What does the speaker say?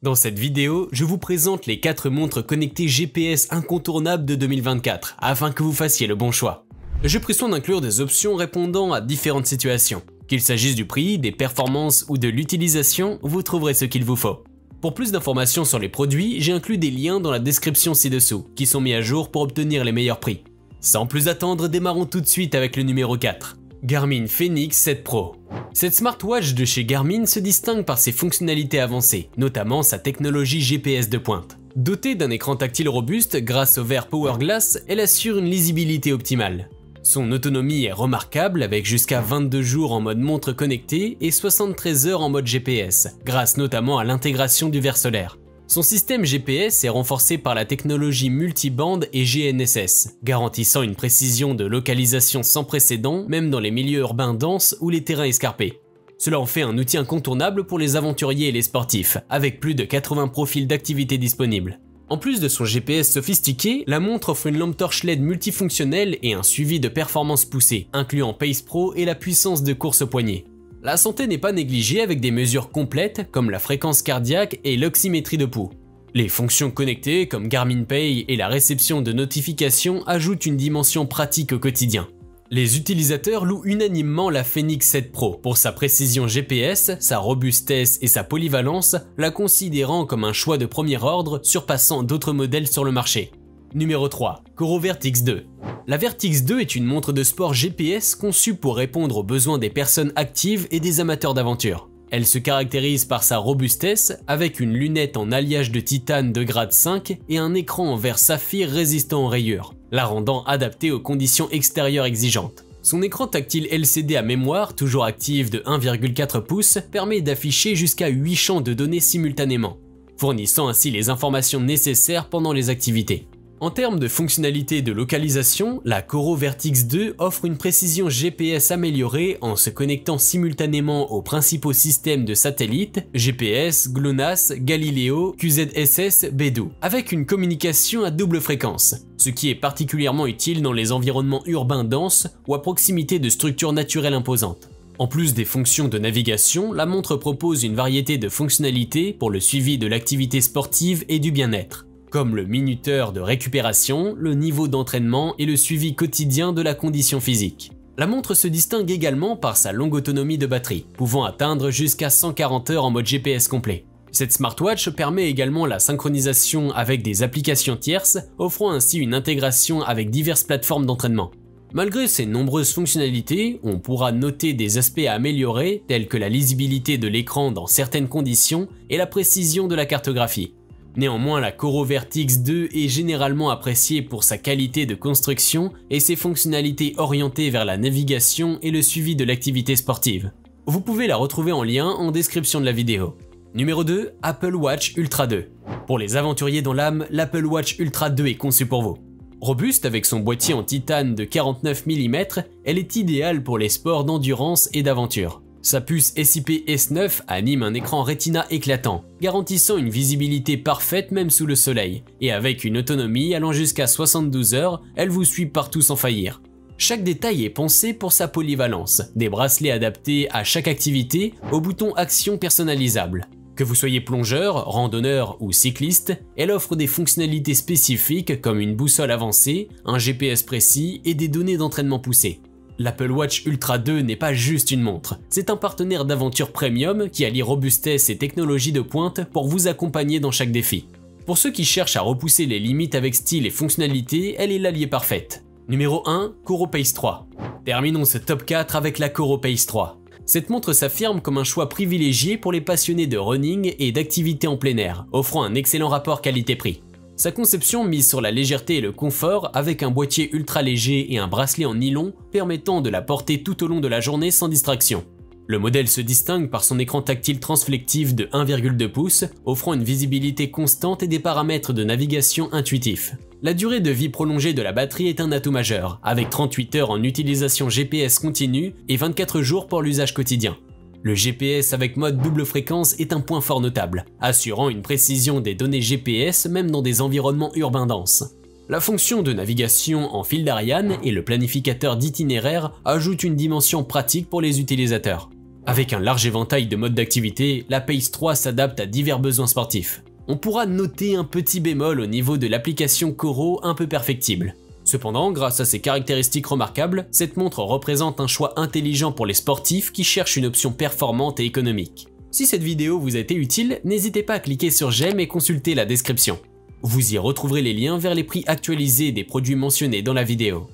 Dans cette vidéo, je vous présente les 4 montres connectées GPS incontournables de 2024, afin que vous fassiez le bon choix. J'ai pris soin d'inclure des options répondant à différentes situations. Qu'il s'agisse du prix, des performances ou de l'utilisation, vous trouverez ce qu'il vous faut. Pour plus d'informations sur les produits, j'ai inclus des liens dans la description ci-dessous, qui sont mis à jour pour obtenir les meilleurs prix. Sans plus attendre, démarrons tout de suite avec le numéro 4. Garmin Fenix 7 Pro. Cette smartwatch de chez Garmin se distingue par ses fonctionnalités avancées, notamment sa technologie GPS de pointe. Dotée d'un écran tactile robuste grâce au verre Power Glass, elle assure une lisibilité optimale. Son autonomie est remarquable avec jusqu'à 22 jours en mode montre connectée et 73 heures en mode GPS, grâce notamment à l'intégration du verre solaire. Son système GPS est renforcé par la technologie multibande et GNSS, garantissant une précision de localisation sans précédent même dans les milieux urbains denses ou les terrains escarpés. Cela en fait un outil incontournable pour les aventuriers et les sportifs, avec plus de 80 profils d'activité disponibles. En plus de son GPS sophistiqué, la montre offre une lampe torche LED multifonctionnelle et un suivi de performance poussé, incluant Pace Pro et la puissance de course au poignet. La santé n'est pas négligée avec des mesures complètes comme la fréquence cardiaque et l'oxymétrie de pouls. Les fonctions connectées comme Garmin Pay et la réception de notifications ajoutent une dimension pratique au quotidien. Les utilisateurs louent unanimement la Fenix 7 Pro pour sa précision GPS, sa robustesse et sa polyvalence, la considérant comme un choix de premier ordre surpassant d'autres modèles sur le marché. Numéro 3. Coro Vertix 2. La Vertix 2 est une montre de sport GPS conçue pour répondre aux besoins des personnes actives et des amateurs d'aventure. Elle se caractérise par sa robustesse avec une lunette en alliage de titane de grade 5 et un écran en verre saphir résistant aux rayures, la rendant adaptée aux conditions extérieures exigeantes. Son écran tactile LCD à mémoire, toujours active de 1,4 pouces, permet d'afficher jusqu'à 8 champs de données simultanément, fournissant ainsi les informations nécessaires pendant les activités. En termes de fonctionnalité et de localisation, la Coro Vertix 2 offre une précision GPS améliorée en se connectant simultanément aux principaux systèmes de satellites GPS, GLONASS, Galileo, QZSS, Beidou, avec une communication à double fréquence, ce qui est particulièrement utile dans les environnements urbains denses ou à proximité de structures naturelles imposantes. En plus des fonctions de navigation, la montre propose une variété de fonctionnalités pour le suivi de l'activité sportive et du bien-être, comme le minuteur de récupération, le niveau d'entraînement et le suivi quotidien de la condition physique. La montre se distingue également par sa longue autonomie de batterie, pouvant atteindre jusqu'à 140 heures en mode GPS complet. Cette smartwatch permet également la synchronisation avec des applications tierces, offrant ainsi une intégration avec diverses plateformes d'entraînement. Malgré ces nombreuses fonctionnalités, on pourra noter des aspects à améliorer tels que la lisibilité de l'écran dans certaines conditions et la précision de la cartographie. Néanmoins, la Coro Vertix 2 est généralement appréciée pour sa qualité de construction et ses fonctionnalités orientées vers la navigation et le suivi de l'activité sportive. Vous pouvez la retrouver en lien en description de la vidéo. Numéro 2. Apple Watch Ultra 2. Pour les aventuriers dans l'âme, l'Apple Watch Ultra 2 est conçue pour vous. Robuste avec son boîtier en titane de 49 mm, elle est idéale pour les sports d'endurance et d'aventure. Sa puce SIP S9 anime un écran Retina éclatant, garantissant une visibilité parfaite même sous le soleil, et avec une autonomie allant jusqu'à 72 heures, elle vous suit partout sans faillir. Chaque détail est pensé pour sa polyvalence, des bracelets adaptés à chaque activité, au bouton action personnalisable. Que vous soyez plongeur, randonneur ou cycliste, elle offre des fonctionnalités spécifiques comme une boussole avancée, un GPS précis et des données d'entraînement poussées. L'Apple Watch Ultra 2 n'est pas juste une montre, c'est un partenaire d'aventure premium qui allie robustesse et technologie de pointe pour vous accompagner dans chaque défi. Pour ceux qui cherchent à repousser les limites avec style et fonctionnalité, elle est l'allié parfaite. Numéro 1. Coro Pace 3. Terminons ce top 4 avec la Coro Pace 3. Cette montre s'affirme comme un choix privilégié pour les passionnés de running et d'activités en plein air, offrant un excellent rapport qualité-prix. Sa conception mise sur la légèreté et le confort avec un boîtier ultra léger et un bracelet en nylon permettant de la porter tout au long de la journée sans distraction. Le modèle se distingue par son écran tactile transflectif de 1,2 pouces, offrant une visibilité constante et des paramètres de navigation intuitifs. La durée de vie prolongée de la batterie est un atout majeur, avec 38 heures en utilisation GPS continue et 24 jours pour l'usage quotidien. Le GPS avec mode double fréquence est un point fort notable, assurant une précision des données GPS même dans des environnements urbains denses. La fonction de navigation en fil d'Ariane et le planificateur d'itinéraire ajoutent une dimension pratique pour les utilisateurs. Avec un large éventail de modes d'activité, la Pace 3 s'adapte à divers besoins sportifs. On pourra noter un petit bémol au niveau de l'application Coro un peu perfectible. Cependant, grâce à ses caractéristiques remarquables, cette montre représente un choix intelligent pour les sportifs qui cherchent une option performante et économique. Si cette vidéo vous a été utile, n'hésitez pas à cliquer sur j'aime et consulter la description. Vous y retrouverez les liens vers les prix actualisés des produits mentionnés dans la vidéo.